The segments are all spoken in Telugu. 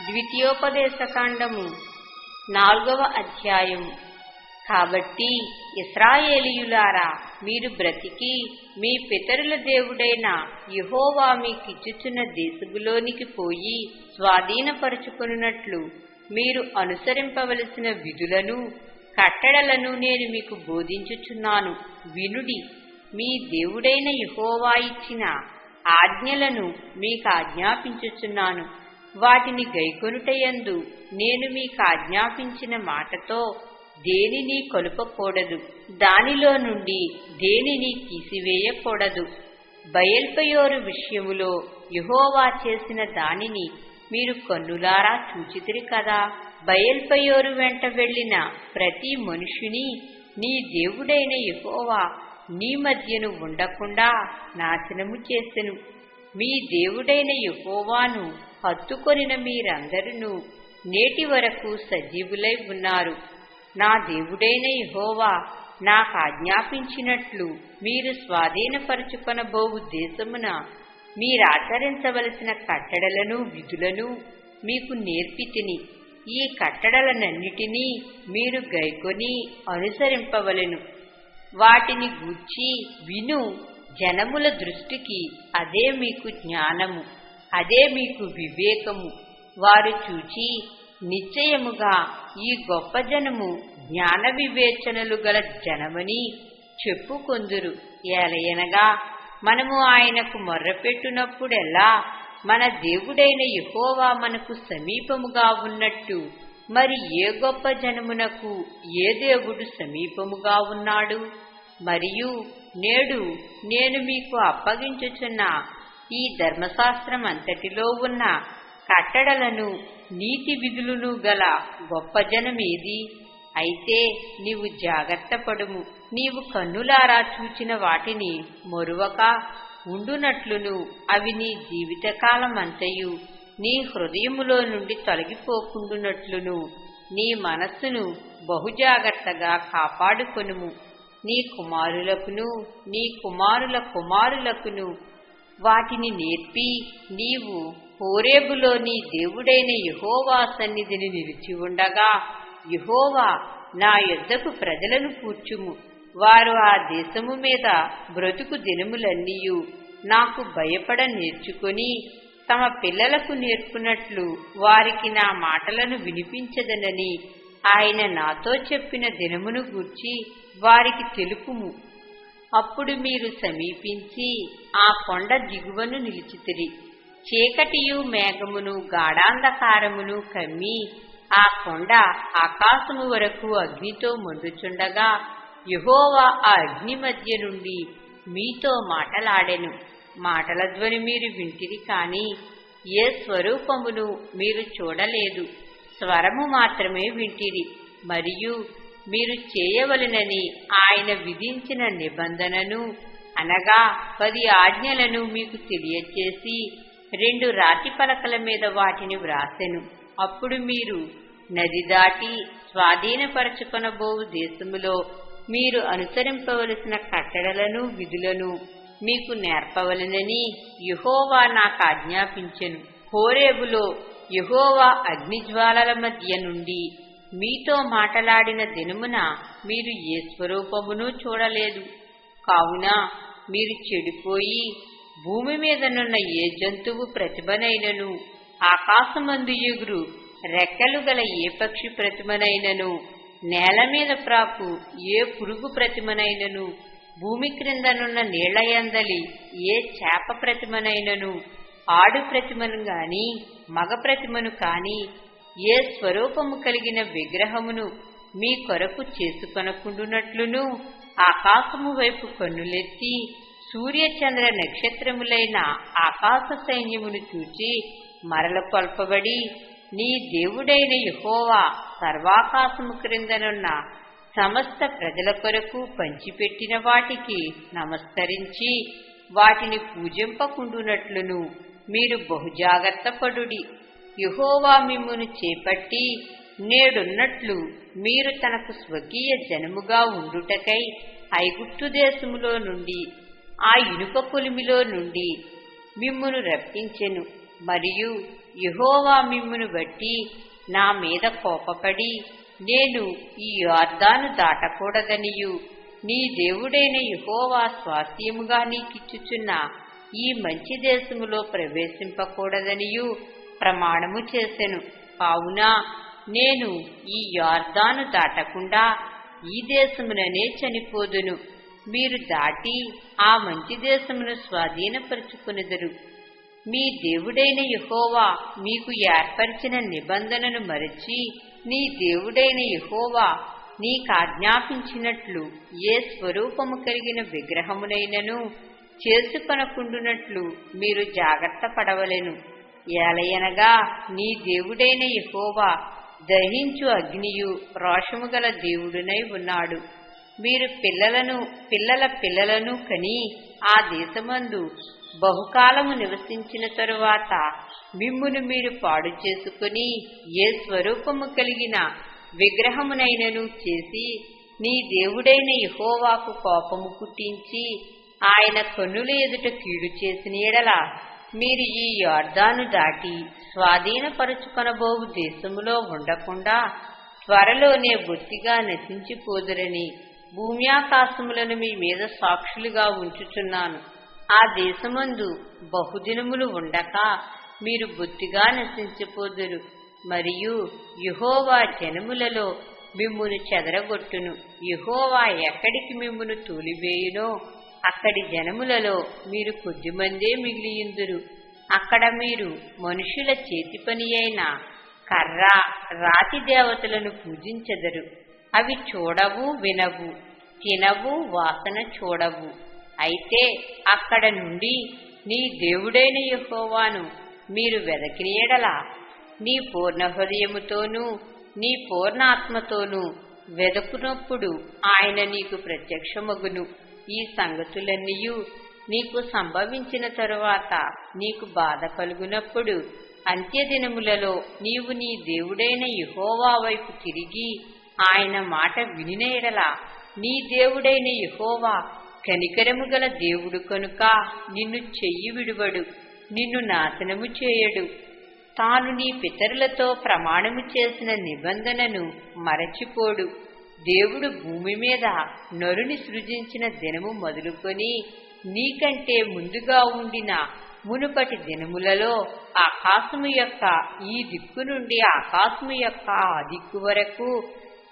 ద్వితీయోపదేశకాండము 4వ అధ్యాయం. కాబట్టి ఇశ్రాయేలీయులారా, మీరు బ్రతికి మీ పితరుల దేవుడైన యెహోవా మీకిచ్చుచున్న దేశములోనికి పోయి స్వాధీనపరచుకొనున్నట్లు మీరు అనుసరింపవలసిన విధులను కట్టడలను నేను మీకు బోధించుచున్నాను. వినుడి. మీ దేవుడైన యెహోవా ఇచ్చిన ఆజ్ఞలను మీకు ఆజ్ఞాపించుచున్నాను. వాటిని గైకొనుటయందు నేను మీకు ఆజ్ఞాపించిన మాటతో దేనిని కలుపకూడదు, దానిలో నుండి దేనిని తీసివేయకూడదు. బయల్పెయోరు విషయములో యెహోవా చేసిన దానిని మీరు కన్నులారా చూచితిరి కదా. బయల్పెయోరు వెంట వెళ్లిన ప్రతి మనుషుని నీ దేవుడైన యెహోవా నీ మధ్యను ఉండకుండా నాశనము చేసెను. మీ దేవుడైన యెహోవాను హత్తుకొనిన మీరందరూ నేటి వరకు సజీవులై ఉన్నారు. నా దేవుడైన యెహోవా నాకు ఆజ్ఞాపించినట్లు మీరు స్వాధీనపరచుకొనబోవు దేశమున మీరాచరించవలసిన కట్టడలను విధులను మీకు నేర్పితిని. ఈ కట్టడలనన్నిటినీ మీరు గైకొని అనుసరింపవలెను. వాటిని గూర్చి విను జనముల దృష్టికి అదే మీకు జ్ఞానము, అదే మీకు వివేకము. వారు చూచి నిశ్చయముగా ఈ గొప్ప జనము జ్ఞాన వివేచనలు గల జనమని చెప్పుకొందురు. ఏలయనగా మనము ఆయనకు మొర్రపెట్టునప్పుడెల్లా మన దేవుడైన యెహోవా మనకు సమీపముగా ఉన్నట్టు మరి ఏ గొప్ప జనమునకు ఏ దేవుడు సమీపముగా ఉన్నాడు? మరియు నేడు నేను మీకు అప్పగించుచున్న ఈ ధర్మశాస్త్రం అంతటిలో ఉన్న కట్టడలను నీతి విధులను గల గొప్ప జనమేది? అయితే నీవు జాగ్రత్త పడుము. నీవు కన్నులారా చూచిన వాటిని మరువక ఉండునట్లును అవి నీ జీవితకాలమంతయు నీ హృదయములో నుండి తొలగిపోకుండునట్లును నీ మనస్సును బహుజాగ్రత్తగా కాపాడుకొనుము. నీ కుమారులకును నీ కుమారుల కుమారులకును వాటిని నేర్పి నీవు హోరేబులో నీ దేవుడైన యెహోవా సన్నిధిని నిలిచి ఉండగా, యెహోవా నా యొద్దకు ప్రజలను కూర్చుము, వారు ఆ దేశము మీద బ్రతుకు దినములన్నీయు నాకు భయపడ నేర్చుకొని తమ పిల్లలకు నేర్పునట్లు వారికి నా మాటలను వినిపించదనని ఆయన నాతో చెప్పిన దినమును గూర్చి వారికి తెలుపుము. అప్పుడు మీరు సమీపించి ఆ కొండ దిగువను నిలిచితిరి. చీకటియు మేఘమును గాఢాంధకారమును కమ్మి ఆ కొండ ఆకాశము వరకు అగ్నితో మండుచుండగా యెహోవా ఆ అగ్ని మధ్య నుండి మీతో మాటలాడెను. మాటల ధ్వని మీరు వింటిరి కాని ఏ స్వరూపమును మీరు చూడలేదు, స్వరము మాత్రమే వింటిరి. మరియు మీరు చేయవలెనని ఆయన విధించిన నిబంధనను అనగా 10 ఆజ్ఞలను మీకు తెలియచేసి 2 రాతి పలకల మీద వాటిని వ్రాసెను. అప్పుడు మీరు నది దాటి స్వాధీనపరచుకొనబోవు దేశములో మీరు అనుసరింపవలసిన కట్టడలను విధులను మీకు నేర్పవలెనని యెహోవా నాకు ఆజ్ఞాపించెను. హోరేబులో యెహోవా అగ్నిజ్వాలల మధ్య నుండి మీతో మాటలాడిన దినమున మీరు ఏ స్వరూపమును చూడలేదు. కావున మీరు చెడిపోయి భూమి మీదనున్న ఏ జంతువు ప్రతిమనైనను, ఆకాశమందు ఎగురు రెక్కలు గల ఏ పక్షి ప్రతిమనైనను, నేల మీద ప్రాకు ఏ పురుగు ప్రతిమనైనను, భూమి క్రిందనున్న నీళ్లయందలి ఏ చేప ప్రతిమనైనను, ఆడు ప్రతిమను గాని మగ ప్రతిమను కాని ఏ స్వరూపము కలిగిన విగ్రహమును మీ కొరకు చేసుకొనకుండునట్లును ఆకాశము వైపు కన్నులెత్తి సూర్యచంద్ర నక్షత్రములైన ఆకాశ సైన్యమును చూచి మరల కొల్పబడి నీ దేవుడైన యెహోవా సర్వాకాశము క్రిందనున్న సమస్త ప్రజల కొరకు పంచిపెట్టిన వాటికి నమస్కరించి వాటిని పూజింపకుండునట్లును మీరు బహుజాగ్రత్త పడుడి. యెహోవా మిమ్మును చేపట్టి నేడున్నట్లు మీరు తనకు స్వకీయ జనముగా ఉండుటకై ఐగుప్తు దేశములో నుండి ఆ ఇనుప కొలిమిలో నుండి మిమ్మును రప్పించెను. మరియు యెహోవా మిమ్మును బట్టి నా మీద కోపపడి నేను ఈ యొర్దాను దాటకూడదనియు నీ దేవుడైన యెహోవా స్వాస్థ్యముగా నీకిచ్చుచున్న ఈ మంచి దేశములో ప్రవేశింపకూడదనియు ప్రమాణము చేసెను. కావున నేను ఈ యొర్దాను దాటకుండా ఈ దేశముననే చనిపోదును. మీరు దాటి ఆ మంచి దేశమును స్వాధీనపరుచుకొనెదరు. మీ దేవుడైన యెహోవా మీకు ఏర్పరిచిన నిబంధనను మరచి నీ దేవుడైన యెహోవా నీకాజ్ఞాపించినట్లు ఏ స్వరూపము కలిగిన విగ్రహమునైనను చేసుకొనకుండునట్లు మీరు జాగ్రత్త పడవలెను. ఏలయనగా నీ దేవుడైన యెహోవా దహించు అగ్నియు రోషము గల దేవుడునై ఉన్నాడు. మీరు పిల్లల పిల్లలను కని ఆ దేశమందు బహుకాలము నివసించిన తరువాత మిమ్మును మీరు పాడు చేసుకుని ఏ స్వరూపము కలిగిన విగ్రహమునైనను చేసి నీ దేవుడైన యెహోవాకు కోపము పుట్టించి ఆయన కన్నుల ఎదుట కీడు చేసిన యెడల మీరు ఈ యొర్దాను దాటి స్వాధీనపరుచుకొనబోవు దేశములో ఉండకుండా త్వరలోనే బొత్తిగా నశించిపోదురని భూమ్యాకాశములను మీ మీద సాక్షులుగా ఉంచుచున్నాను. ఆ దేశమందు బహుదినములు ఉండక మీరు బొత్తిగా నశించిపోదురు. మరియు యెహోవా జనములలో మిమ్మును చెదరగొట్టును. యెహోవా ఎక్కడికి మిమ్మును తోలివేయునో అక్కడి జనములలో మీరు కొద్దిమందే మిగిలియుందురు. అక్కడ మీరు మనుషుల చేతి పని అయిన కర్ర రాతి దేవతలను పూజించెదరు. అవి చూడవు, వినవు, తినవు, వాసన చూడవు. అయితే అక్కడ నుండి నీ దేవుడైన యెహోవాను మీరు వెదకిన యెడల నీ పూర్ణ హృదయముతోనూ నీ పూర్ణాత్మతోనూ వెదకునప్పుడు ఆయన నీకు ప్రత్యక్షమగును. ఈ సంగతులన్నీయు నీకు సంభవించిన తరువాత నీకు బాధ కలుగునప్పుడు అంత్యదినములలో నీవు నీ దేవుడైన యెహోవా వైపు తిరిగి ఆయన మాట వినిన యెడల నీ దేవుడైన యెహోవా కనికరము గల దేవుడు కనుక నిన్ను చెయ్యి విడువడు, నిన్ను నాశనము చేయడు. తాను నీ పితరులతో ప్రమాణము చేసిన నిబంధనను మరచిపోడు. దేవుడు భూమి మీద నరుని సృజించిన దినము మొదలుకొని నీకంటే ముందుగా ఉండిన మునుపటి దినములలో ఆకాశము యొక్క ఈ దిక్కు నుండి ఆకాశము యొక్క ఆ దిక్కు వరకు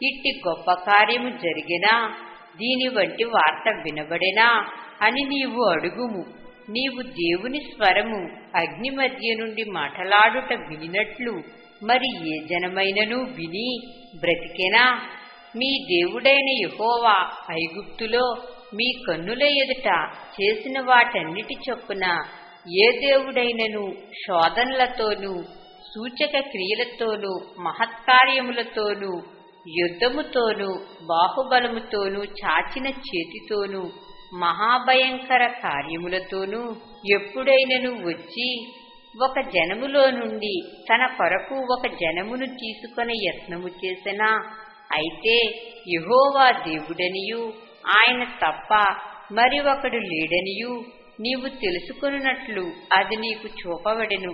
ఇట్టి గొప్ప కార్యము జరిగినా దీని వంటి వార్త వినబడినా అని నీవు అడుగుము. నీవు దేవుని స్వరము అగ్ని మధ్య నుండి మాటలాడుట వినినట్లు మరి ఏ జనమైనను విని బ్రతికెనా? మీ దేవుడైన యెహోవా ఐగుప్తులో మీ కన్నుల ఎదుట చేసిన వాటన్నిటి చొప్పున ఏ దేవుడైనను శోధనలతోనూ సూచక క్రియలతోనూ మహత్కార్యములతోనూ యుద్ధముతోనూ బాహుబలముతోనూ చాచిన చేతితోనూ మహాభయంకర కార్యములతోనూ ఎప్పుడైనను వచ్చి ఒక జనములో నుండి తన కొరకు ఒక జనమును తీసుకొని యత్నము చేసినా అయితే యెహోవా దేవుడనియు ఆయన తప్ప మరి ఒకడు లేడనియు నీవు తెలుసుకొనున్నట్లు అది నీకు చూపబడెను.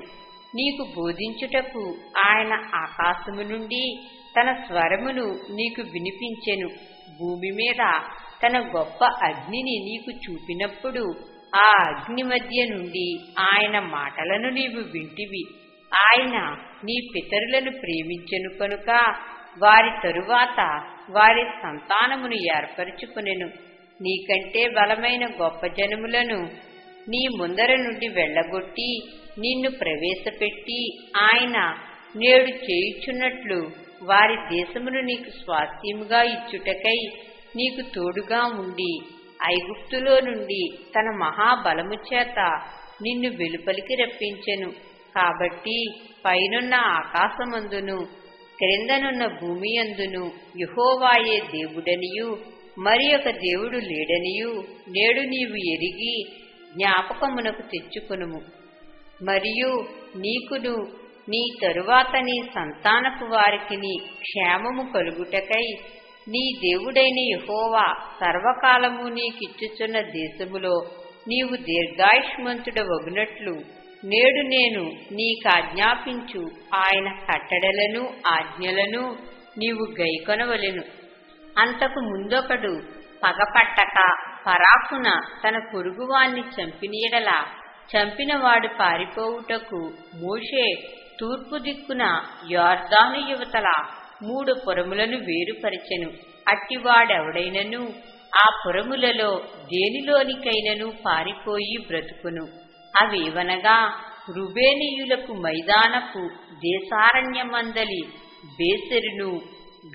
నీకు బోధించుటకు ఆయన ఆకాశము నుండి తన స్వరమును నీకు వినిపించెను. భూమి మీద తన గొప్ప అగ్నిని నీకు చూపినప్పుడు ఆ అగ్ని మధ్య నుండి ఆయన మాటలను నీవు వింటివి. ఆయన నీ పితరులను ప్రేమించెను కనుక వారి తరువాత వారి సంతానమును ఏర్పరచుకొనెను. నీకంటే బలమైన గొప్ప జనములను నీ ముందర నుండి వెళ్ళగొట్టి నిన్ను ప్రవేశపెట్టి ఆయన నేడు చేయుచున్నట్లు వారి దేశమును నీకు స్వాస్థ్యముగా ఇచ్చుటకై నీకు తోడుగా ఉండి ఐగుప్తులో నుండి తన మహాబలము చేత నిన్ను వెలుపలికి రప్పించెను. కాబట్టి పైనున్న ఆకాశమందును క్రిందనున్న భూమి అందును యెహోవాయే దేవుడనియు మరి ఒక దేవుడు లేడనియు నేడు నీవు ఎరిగి జ్ఞాపకమునకు తెచ్చుకొనుము. మరియు నీకును నీ తరువాత నీ సంతానపు వారికిని క్షేమము కలుగుటకై నీ దేవుడైన యెహోవా సర్వకాలము నీకిచ్చుచున్న దేశములో నీవు దీర్ఘాయుష్మంతుడవగునట్లు నేడు నేను నీకాజ్ఞాపించు ఆయన కట్టడలను ఆజ్ఞలను నీవు గైకొనవలెను. అంతకు ముందొకడు పగపట్టక పరాకున తన పొరుగువాణ్ణి చంపిన యెడల చంపినవాడు పారిపోవుటకు మోషే తూర్పు దిక్కున యొర్దాను యువతల 3 పురములను వేరుపరిచెను. అట్టివాడెవడైనను ఆ పురములలో దేనిలోనికైనను పారిపోయి బ్రతుకును. అవేవనగా రుబేనీయులకు మైదానపు దేశారణ్యమందలి బేసెరును,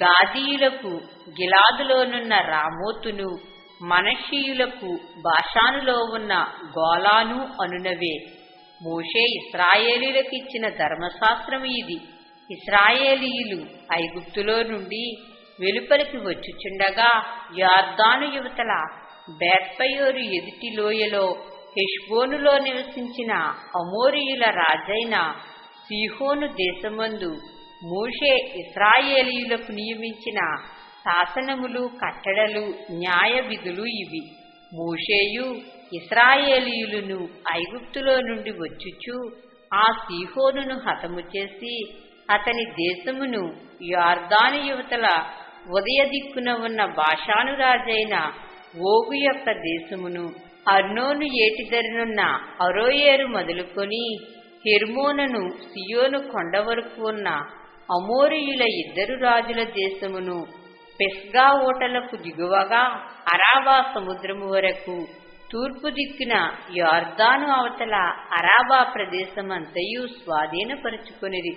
గాదీయులకు గిలాదులోనున్న రామోతును, మనష్షీయులకు బాషానులో ఉన్న గోలాను అనునవే. మోషే ఇశ్రాయేలీయులకిచ్చిన ధర్మశాస్త్రము ఇది. ఇశ్రాయేలీయులు ఐగుప్తులో నుండి వెలుపలికి వచ్చుచుండగా యొర్దాను యువతల బేత్పయోరు ఎదుటి లోయలో హెష్బోనులో నివసించిన అమోరీయుల రాజైన సీహోను దేశమందు మోషే ఇశ్రాయేలీయులకు నియమించిన శాసనములు, కట్టడలు, న్యాయ విధులు ఇవి. మోషేయు ఇశ్రాయేలీయులను ఐగుప్తులో నుండి వచ్చుచు ఆ సీహోనును హతము చేసి అతని దేశమును యొర్దాను యువతల ఉదయ దిక్కున ఉన్న బాషాను రాజైన ఓగు యొక్క దేశమును, అర్నోను ఏటిదరినున్న అరోయేరు మొదలుకొని హెర్మోనును సియోను కొండ వరకు ఉన్న అమోరీయుల 2 రాజుల దేశమును, పెస్గా ఓటలకు దిగువగా అరాబా సముద్రము వరకు తూర్పు దిక్కున యొర్దాను అవతల అరాబా ప్రదేశమంతయు స్వాధీనపరుచుకొనిరి.